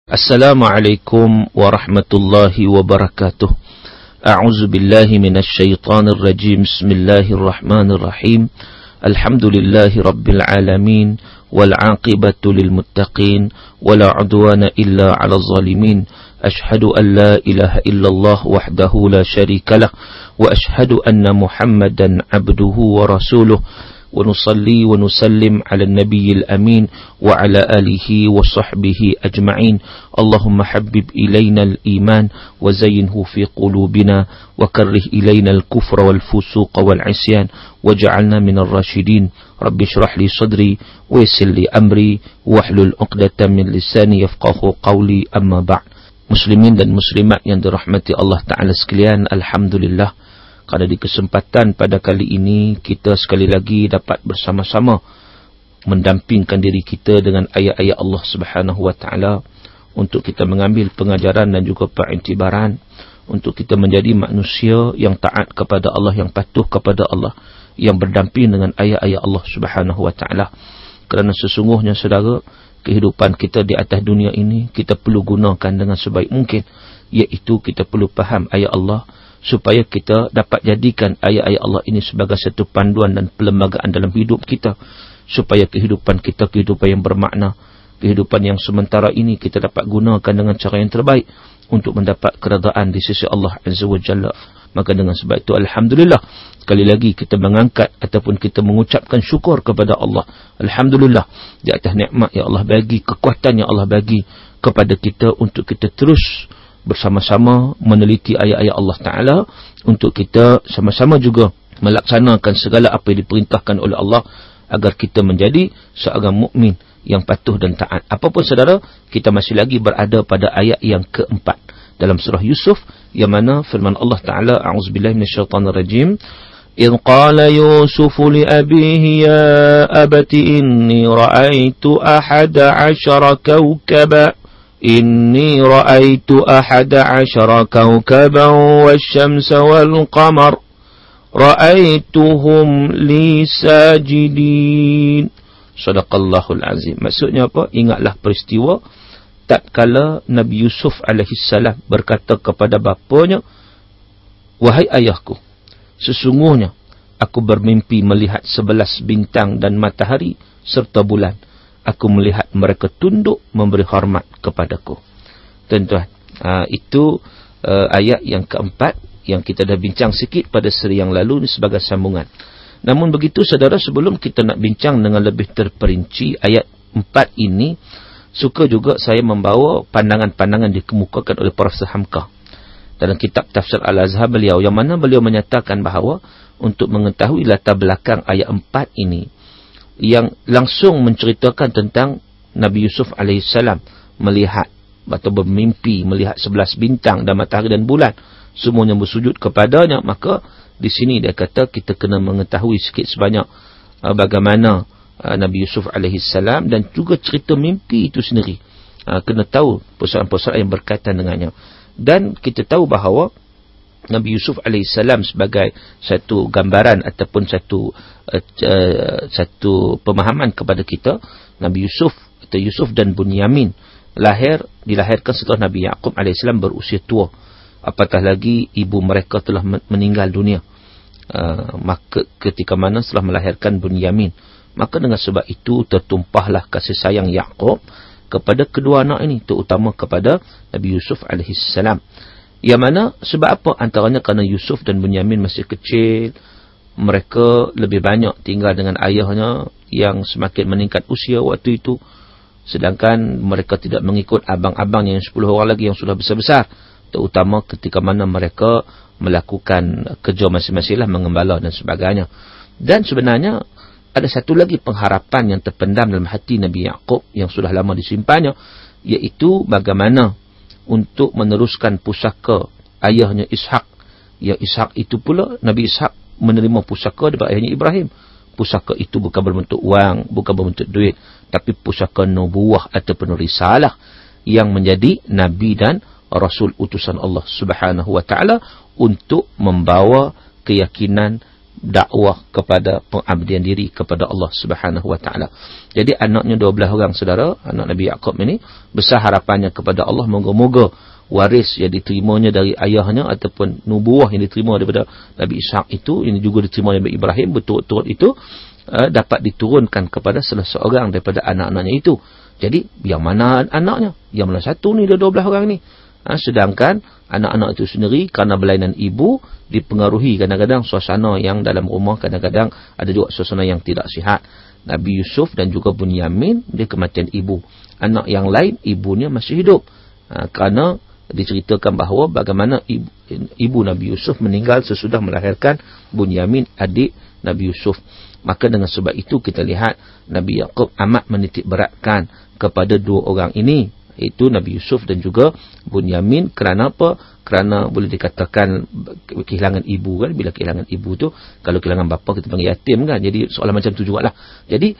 Assalamualaikum warahmatullahi wabarakatuh. A'udzu billahi minasy syaithanir rajim. Bismillahirrahmanirrahim. Alhamdulillahi rabbil alamin wal 'aqibatu lil muttaqin wala 'udwana illa 'alal zalimin. Ashhadu an la ilaha illallah wahdahu la syarikalah wa ashhadu anna Muhammadan 'abduhu wa rasuluh. ونصلي ونسلم على النبي الأمين وعلى آله وصحبه أجمعين. اللهم حبب إلينا الإيمان وزينه في قلوبنا وكره إلينا الكفر والفسوق والعصيان وجعلنا من الراشدين. رب اشرح لي صدري ويسر لي أمري واحلل عقدة من لساني يفقهوا قولي. أما بعد. Muslimin dan muslimat yang dirahmati Allah Ta'ala sekalian, Alhamdulillah, kerana di kesempatan pada kali ini kita sekali lagi dapat bersama-sama mendampingkan diri kita dengan ayat-ayat Allah Subhanahu wa Ta'ala untuk kita mengambil pengajaran dan juga perintibaran untuk kita menjadi manusia yang taat kepada Allah, yang patuh kepada Allah, yang berdamping dengan ayat-ayat Allah Subhanahu wa Ta'ala. Kerana sesungguhnya saudara, kehidupan kita di atas dunia ini kita perlu gunakan dengan sebaik mungkin, iaitu kita perlu faham ayat Allah supaya kita dapat jadikan ayat-ayat Allah ini sebagai satu panduan dan perlembagaan dalam hidup kita, supaya kehidupan kita kehidupan yang bermakna, kehidupan yang sementara ini kita dapat gunakan dengan cara yang terbaik untuk mendapat keredaan di sisi Allah Azza wa Jalla. Maka dengan sebab itu, Alhamdulillah, sekali lagi kita mengangkat ataupun kita mengucapkan syukur kepada Allah. Alhamdulillah di atas nikmat yang Allah bagi, kekuatan yang Allah bagi kepada kita untuk kita terus bersama-sama meneliti ayat-ayat Allah Ta'ala, untuk kita sama-sama juga melaksanakan segala apa yang diperintahkan oleh Allah agar kita menjadi seorang mukmin yang patuh dan taat. Apapun saudara, kita masih lagi berada pada ayat yang keempat dalam surah Yusuf, yang mana firman Allah Ta'ala, a'udzubillahi minasyaitanirrajim, إذ قال يوسف لأبيه يا أبت إني رأيت أحد عشر كوكبا إني رأيت أحد عشر كوكبا والشمس والقمر رأيتهم لي ساجدين. Sadaqallahul azim. Maksudnya apa? Ingatlah peristiwa tatkala Nabi Yusuf alaihissalam berkata kepada bapanya, wahai ayahku, sesungguhnya aku bermimpi melihat 11 bintang dan matahari serta bulan. Aku melihat mereka tunduk memberi hormat kepadaku. Tuan-tuan, itu ayat yang keempat yang kita dah bincang sikit pada seri yang lalu ni sebagai sambungan. Namun begitu saudara, sebelum kita nak bincang dengan lebih terperinci ayat 4 ini, suka juga saya membawa pandangan-pandangan dikemukakan oleh para sahamkah dalam kitab Tafsir Al-Azhar beliau, yang mana beliau menyatakan bahawa untuk mengetahui latar belakang ayat 4 ini, yang langsung menceritakan tentang Nabi Yusuf alaihissalam melihat atau bermimpi melihat 11 bintang dan matahari dan bulan, semuanya bersujud kepadanya, maka di sini dia kata kita kena mengetahui sikit sebanyak bagaimana Nabi Yusuf alaihissalam dan juga cerita mimpi itu sendiri. Kena tahu persoalan-persoalan yang berkaitan dengannya. Dan kita tahu bahawa Nabi Yusuf alaihissalam sebagai satu gambaran ataupun satu pemahaman kepada kita, Nabi Yusuf atau Yusuf dan Bunyamin dilahirkan setelah Nabi Yaqub alaihissalam berusia tua, apatah lagi ibu mereka telah meninggal dunia maka ketika mana setelah melahirkan Bunyamin. Maka dengan sebab itu tertumpahlah kasih sayang Yaqub kepada kedua anak ini, terutama kepada Nabi Yusuf alaihissalam. Yang mana sebab apa? Antaranya kerana Yusuf dan Bunyamin masih kecil, mereka lebih banyak tinggal dengan ayahnya yang semakin meningkat usia waktu itu, sedangkan mereka tidak mengikut abang-abang yang 10 orang lagi yang sudah besar-besar, terutama ketika mana mereka melakukan kerja masing-masing lah, mengembala dan sebagainya. Dan sebenarnya ada satu lagi pengharapan yang terpendam dalam hati Nabi Yaqub yang sudah lama disimpannya, iaitu bagaimana untuk meneruskan pusaka ayahnya Ishak. Yang Ishak itu pula, Nabi Ishak menerima pusaka daripada ayahnya Ibrahim. Pusaka itu bukan berbentuk wang, bukan berbentuk duit, tapi pusaka nubuwah ataupun risalah yang menjadi Nabi dan Rasul utusan Allah Subhanahu wa Ta'ala untuk membawa keyakinan dakwah kepada pengabdian diri kepada Allah Subhanahu wa taala. Jadi anaknya 12 orang saudara, anak Nabi Yaqub ini besar harapannya kepada Allah, moga-moga waris yang diterimanya dari ayahnya ataupun nubuah yang diterima daripada Nabi Ishaq itu, ini juga diterima dari Ibrahim, betul-betul itu dapat diturunkan kepada salah seorang daripada anak-anaknya itu. Jadi yang mana anaknya? Yang mana satu ni, dia 12 orang ni. Sedangkan anak-anak itu sendiri kerana berlainan ibu dipengaruhi kadang-kadang suasana yang dalam rumah, kadang-kadang ada juga suasana yang tidak sihat. Nabi Yusuf dan juga Bunyamin dia kematian ibu. Anak yang lain ibunya masih hidup. Kerana diceritakan bahawa bagaimana ibu Nabi Yusuf meninggal sesudah melahirkan Bunyamin, adik Nabi Yusuf. Maka dengan sebab itu kita lihat Nabi Yaqub amat menitik beratkan kepada dua orang ini, iaitu Nabi Yusuf dan juga Bunyamin. Kerana apa? Kerana boleh dikatakan kehilangan ibu kan. Bila kehilangan ibu tu, kalau kehilangan bapa kita panggil yatim kan. Jadi soalan macam tu jugalah. Jadi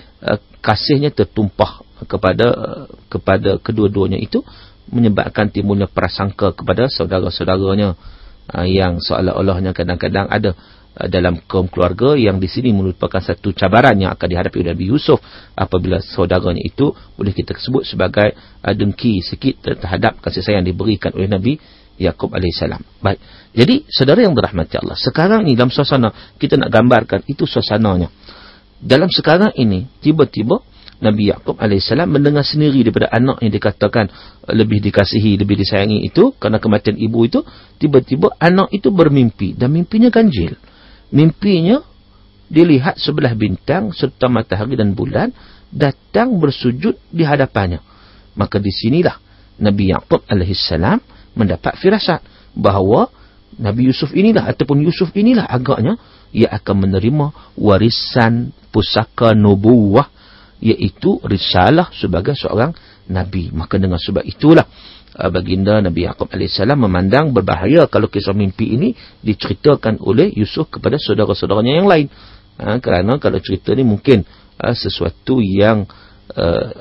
kasihnya tertumpah kepada kedua-duanya itu, menyebabkan timbulnya prasangka kepada saudara-saudaranya yang seolah-olahnya kadang-kadang ada dalam kaum keluarga yang di sini merupakan satu cabaran yang akan dihadapi oleh Nabi Yusuf apabila saudaranya itu boleh kita sebut sebagai dengki sikit terhadap kasih sayang diberikan oleh Nabi Yaqub alaihissalam. Baik. Jadi saudara yang dirahmati Allah, sekarang ni dalam suasana kita nak gambarkan itu suasananya. Dalam sekarang ini tiba-tiba Nabi Yaqub alaihissalam mendengar sendiri daripada anak yang dikatakan lebih dikasihi, lebih disayangi itu kerana kematian ibu itu, tiba-tiba anak itu bermimpi dan mimpinya ganjil. Mimpinya dilihat sebelah bintang serta matahari dan bulan datang bersujud di hadapannya. Maka di sinilah Nabi Yaqub alaihissalam mendapat firasat bahawa Nabi Yusuf inilah ataupun Yusuf inilah agaknya ia akan menerima warisan pusaka nubuwah, iaitu risalah sebagai seorang Nabi. Maka dengan sebab itulah baginda Nabi Yaqub alaihissalam memandang berbahaya kalau kisah mimpi ini diceritakan oleh Yusuf kepada saudara-saudaranya yang lain. Kerana kalau cerita ni mungkin sesuatu yang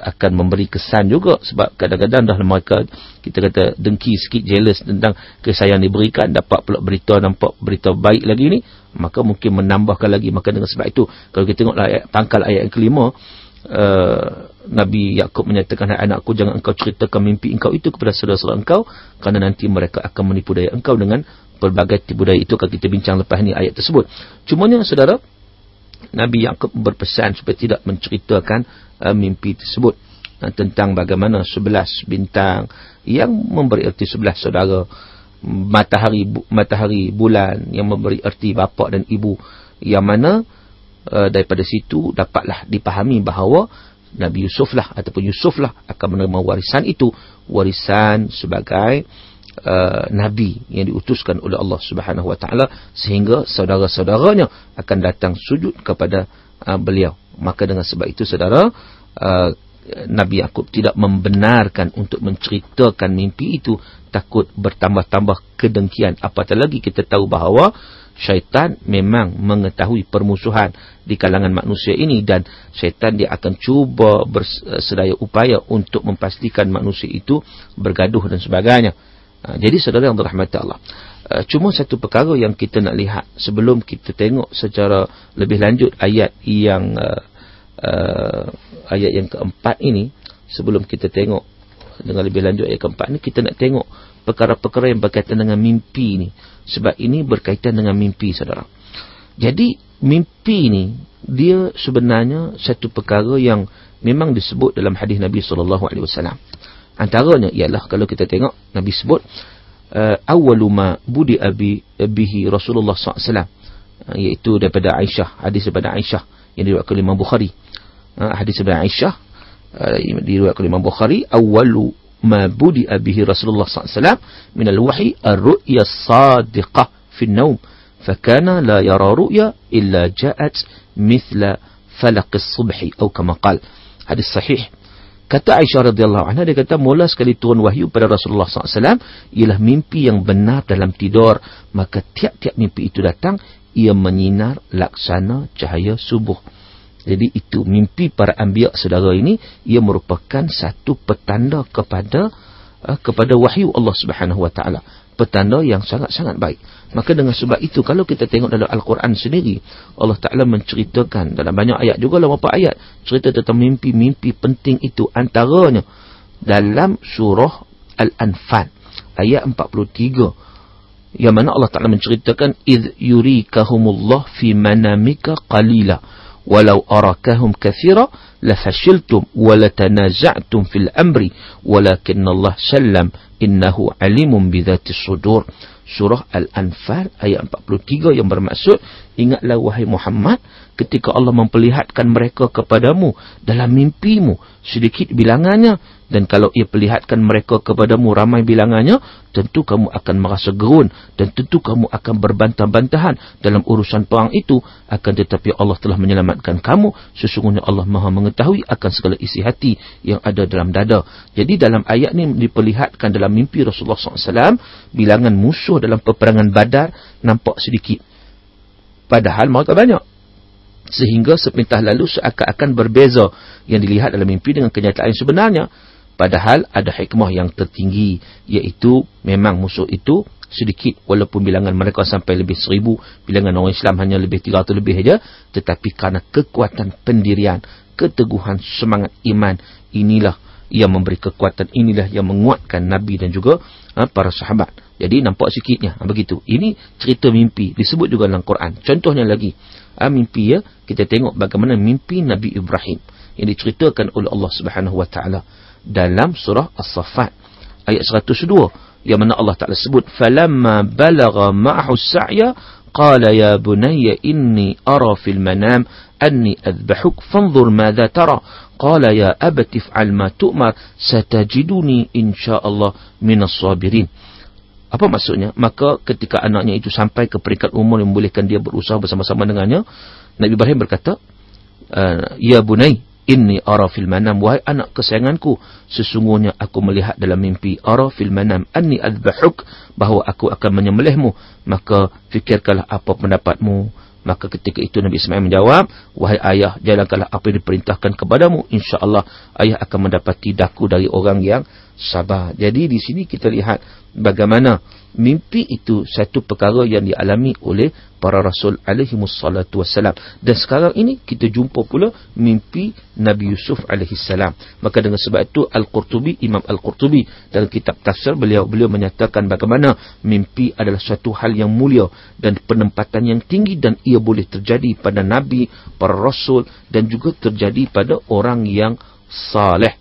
akan memberi kesan juga, sebab kadang-kadang dah mereka kita kata dengki sikit, jealous tentang kisah yang diberikan, dapat pula berita, nampak berita baik lagi ni, maka mungkin menambahkan lagi. Maka dengan sebab itu kalau kita tengoklah pangkal ayat yang kelima, Nabi Yaqub menyatakan, hai anakku, jangan engkau ceritakan mimpi engkau itu kepada saudara-saudara engkau, kerana nanti mereka akan menipu daya engkau dengan pelbagai tipu daya. Itu akan kita bincang lepas ni ayat tersebut. Cumanya saudara, Nabi Yaqub berpesan supaya tidak menceritakan mimpi tersebut tentang bagaimana 11 bintang yang memberi erti 11 saudara, matahari, bulan yang memberi erti bapa dan ibu, yang mana daripada situ dapatlah dipahami bahawa Nabi Yusuf lah ataupun Yusuf lah akan menerima warisan itu, warisan sebagai Nabi yang diutuskan oleh Allah Subhanahu Wa Taala, sehingga saudara-saudaranya akan datang sujud kepada beliau. Maka dengan sebab itu saudara, Nabi Yaqub tidak membenarkan untuk menceritakan mimpi itu, takut bertambah-tambah kedengkian. Apatah lagi kita tahu bahawa syaitan memang mengetahui permusuhan di kalangan manusia ini, dan syaitan dia akan cuba bersedaya upaya untuk memastikan manusia itu bergaduh dan sebagainya. Jadi saudara yang dirahmati Allah, cuma satu perkara yang kita nak lihat sebelum kita tengok secara lebih lanjut ayat yang keempat ini, sebelum kita tengok dengan lebih lanjut ayat keempat ini, kita nak tengok perkara-perkara yang berkaitan dengan mimpi ni, sebab ini berkaitan dengan mimpi saudara. Jadi mimpi ni dia sebenarnya satu perkara yang memang disebut dalam hadis Nabi SAW. Antaranya ialah kalau kita tengok Nabi sebut awwalu ma budi bihi Rasulullah SAW, iaitu daripada Aisyah, hadis daripada Aisyah yang diriwayatkan oleh Imam Bukhari. Hadis daripada Aisyah diriwayatkan oleh Imam Bukhari, awwalu ma budi bihi Rasulullah SAW min al-wahyi ar-ru'ya as-sadiqah fi an-nawm fakana la yara ru'ya illa ja'at mithla falaq as-subhi atau kama qala. Hadis sahih. Kata Aisyah radhiyallahu anha, dia kata mula sekali turun wahyu pada Rasulullah SAW ialah mimpi yang benar dalam tidur, maka tiap-tiap mimpi itu datang ia menyinar laksana cahaya subuh. Jadi itu mimpi para anbiya saudara ini, ia merupakan satu petanda kepada kepada wahyu Allah Subhanahu Wa Taala. Petanda yang sangat-sangat baik. Maka dengan sebab itu, kalau kita tengok dalam Al-Quran sendiri, Allah Ta'ala menceritakan dalam banyak ayat juga, dalam beberapa ayat cerita tentang mimpi-mimpi penting itu. Antaranya dalam surah Al-Anfal ayat 43, yang mana Allah Ta'ala menceritakan idh yurikahumullah fi manamika qalila walau arakahum kathira lafashiltum walatanaza'tum fil amri walakinallah sallam innahu alimun bidzati sudur. Surah Al-Anfal ayat 43 yang bermaksud, ingatlah wahai Muhammad ketika Allah memperlihatkan mereka kepadamu dalam mimpimu sedikit bilangannya, dan kalau ia perlihatkan mereka kepadamu ramai bilangannya, tentu kamu akan merasa gerun dan tentu kamu akan berbantah-bantahan dalam urusan perang itu. Akan tetapi Allah telah menyelamatkan kamu. Sesungguhnya Allah Maha mengetahui akan segala isi hati yang ada dalam dada. Jadi dalam ayat ni diperlihatkan dalam mimpi Rasulullah SAW, bilangan musuh dalam peperangan Badar nampak sedikit, padahal mereka banyak. Sehingga sepintas lalu seakan-akan berbeza yang dilihat dalam mimpi dengan kenyataan sebenarnya. Padahal ada hikmah yang tertinggi, iaitu memang musuh itu sedikit, walaupun bilangan mereka sampai lebih 1000, bilangan orang Islam hanya lebih 300 lebih saja, tetapi kerana kekuatan pendirian, keteguhan semangat iman, inilah yang memberi kekuatan, inilah yang menguatkan Nabi dan juga para sahabat. Jadi nampak sikitnya begitu. Ini cerita mimpi, disebut juga dalam Quran. Contohnya lagi, mimpi ya, kita tengok bagaimana mimpi Nabi Ibrahim yang diceritakan oleh Allah Subhanahu Wa Taala dalam surah As-Saffat ayat 102, yang mana Allah Ta'ala sebut falamma balagha ma'ahu as-sa'ya qala ya bunayya inni ara fil manam anni adbahuk fanzur madza tara qala ya abati if'al ma tu'mar satajiduni insyaallah minas sabirin. Apa maksudnya? Maka ketika anaknya itu sampai ke peringkat umur yang membolehkan dia berusaha bersama-sama dengannya, Nabi Ibrahim berkata, ya bunay inni ara fil manam, wahai anak kesayanganku, sesungguhnya aku melihat dalam mimpi, ara fil manam anni adbahuk, bahawa aku akan menyembelihmu, maka fikirkanlah apa pendapatmu. Maka ketika itu Nabi Ismail menjawab, wahai ayah, jalankanlah apa yang diperintahkan kepadamu, insya-Allah ayah akan mendapati daku dari orang yang sabar. Jadi di sini kita lihat bagaimana mimpi itu satu perkara yang dialami oleh para rasul alaihi wassalatu wassalam. Dan sekarang ini kita jumpa pula mimpi Nabi Yusuf alaihi salam. Maka dengan sebab itu Al-Qurtubi, Imam Al-Qurtubi dalam kitab tafsir beliau menyatakan bagaimana mimpi adalah suatu hal yang mulia dan penempatan yang tinggi, dan ia boleh terjadi pada nabi, para rasul, dan juga terjadi pada orang yang saleh.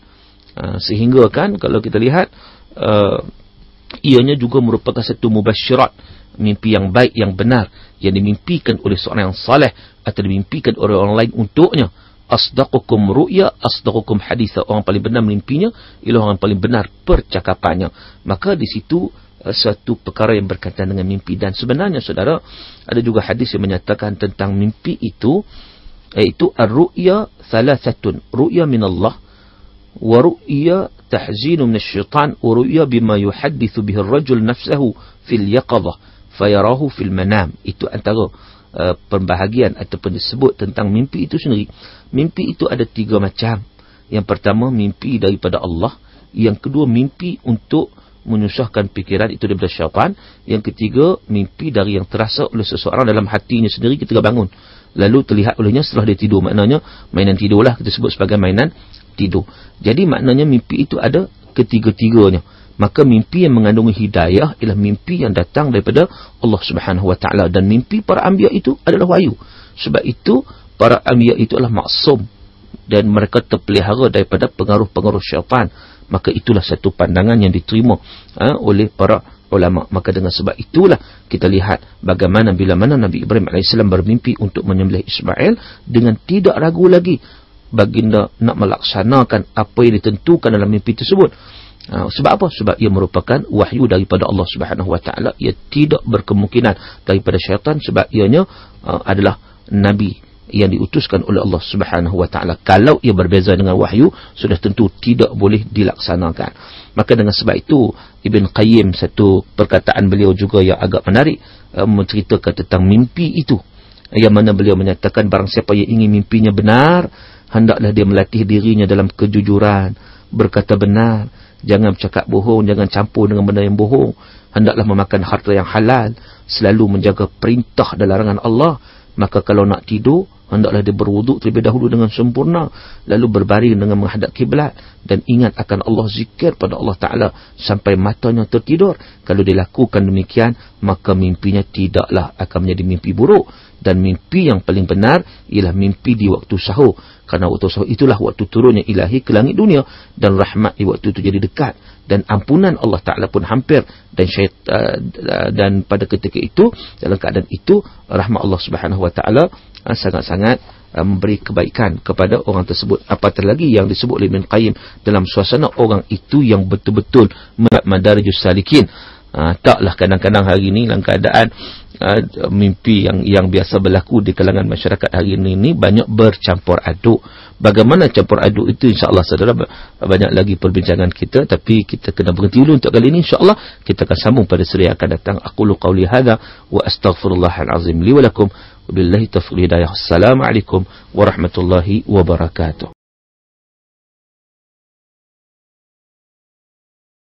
Sehingga kan kalau kita lihat ianya juga merupakan satu mubasyirat, mimpi yang baik, yang benar, yang dimimpikan oleh seorang yang saleh atau dimimpikan oleh orang lain untuknya. Asdaqukum ru'ya asdaqukum haditha, orang paling benar mimpinya ialah orang paling benar percakapannya. Maka di situ satu perkara yang berkaitan dengan mimpi. Dan sebenarnya saudara, ada juga hadis yang menyatakan tentang mimpi itu, iaitu ar-ru'ya thalathatun, ru'ya minallah, wa ru'ya tahzinu minasyaitan, wa ru'ya bima yuhaddithu bihi ar-rajul nafsahu fil yaqadhah fayarahu fil manam. Itu antara pembahagian ataupun disebut tentang mimpi itu sendiri. Mimpi itu ada 3 macam. Yang pertama, mimpi daripada Allah. Yang kedua, mimpi untuk menyusahkan fikiran, itu daripada syaitan. Yang ketiga, mimpi dari yang terasa oleh seseorang dalam hatinya sendiri ketika bangun, lalu terlihat olehnya setelah dia tidur. Maknanya mainan tidurlah, kita sebut sebagai mainan tidur. Jadi maknanya mimpi itu ada ketiga-tiganya. Maka mimpi yang mengandungi hidayah ialah mimpi yang datang daripada Allah Subhanahu Wa Taala, dan mimpi para anbiya itu adalah wahyu. Sebab itu para anbiya itu adalah maksum dan mereka terpelihara daripada pengaruh-pengaruh syaitan. Maka itulah satu pandangan yang diterima oleh para ulama. Maka dengan sebab itulah kita lihat bagaimana bila mana Nabi Ibrahim AS bermimpi untuk menyembelih Ismail, dengan tidak ragu lagi baginda nak melaksanakan apa yang ditentukan dalam mimpi tersebut. Sebab apa? Sebab ia merupakan wahyu daripada Allah Subhanahu Wa Taala. Ia tidak berkemungkinan daripada syaitan, sebab ianya adalah nabi yang diutuskan oleh Allah Subhanahu Wa Taala. Kalau ia berbeza dengan wahyu, sudah tentu tidak boleh dilaksanakan. Maka dengan sebab itu Ibn Qayyim, satu perkataan beliau juga yang agak menarik, menceritakan tentang mimpi itu, yang mana beliau menyatakan barang siapa yang ingin mimpinya benar, hendaklah dia melatih dirinya dalam kejujuran, berkata benar, jangan bercakap bohong, jangan campur dengan benda yang bohong, hendaklah memakan harta yang halal, selalu menjaga perintah dan larangan Allah. Maka kalau nak tidur, hendaklah dia berwuduk terlebih dahulu dengan sempurna, lalu berbaring dengan menghadap kiblat, dan ingat akan Allah, zikir pada Allah Ta'ala sampai matanya tertidur. Kalau dia lakukan demikian, maka mimpinya tidaklah akan menjadi mimpi buruk. Dan mimpi yang paling benar ialah mimpi di waktu sahur, kerana waktu sahur itulah waktu turunnya ilahi ke langit dunia, dan rahmat di waktu itu jadi dekat, dan ampunan Allah Ta'ala pun hampir, dan pada ketika itu, dalam keadaan itu, rahmat Allah Subhanahu Wa Ta'ala sangat-sangat memberi kebaikan kepada orang tersebut. Apatah lagi yang disebut oleh Ibn Qayyim, dalam suasana orang itu yang betul-betul madarijus salikin. Taklah kadang-kadang hari ini dalam keadaan mimpi yang biasa berlaku di kalangan masyarakat hari ini banyak bercampur aduk. Bagaimana campur aduk itu, insya-Allah saudara, banyak lagi perbincangan kita, tapi kita kena berhenti dulu untuk kali ini. Insya-Allah kita akan sambung pada seri yang akan datang. Aqulu qawli hadza wa astaghfirullahal azim li wa lakum, wabillahi taufiq hidayah. Assalamualaikum warahmatullahi wabarakatuh.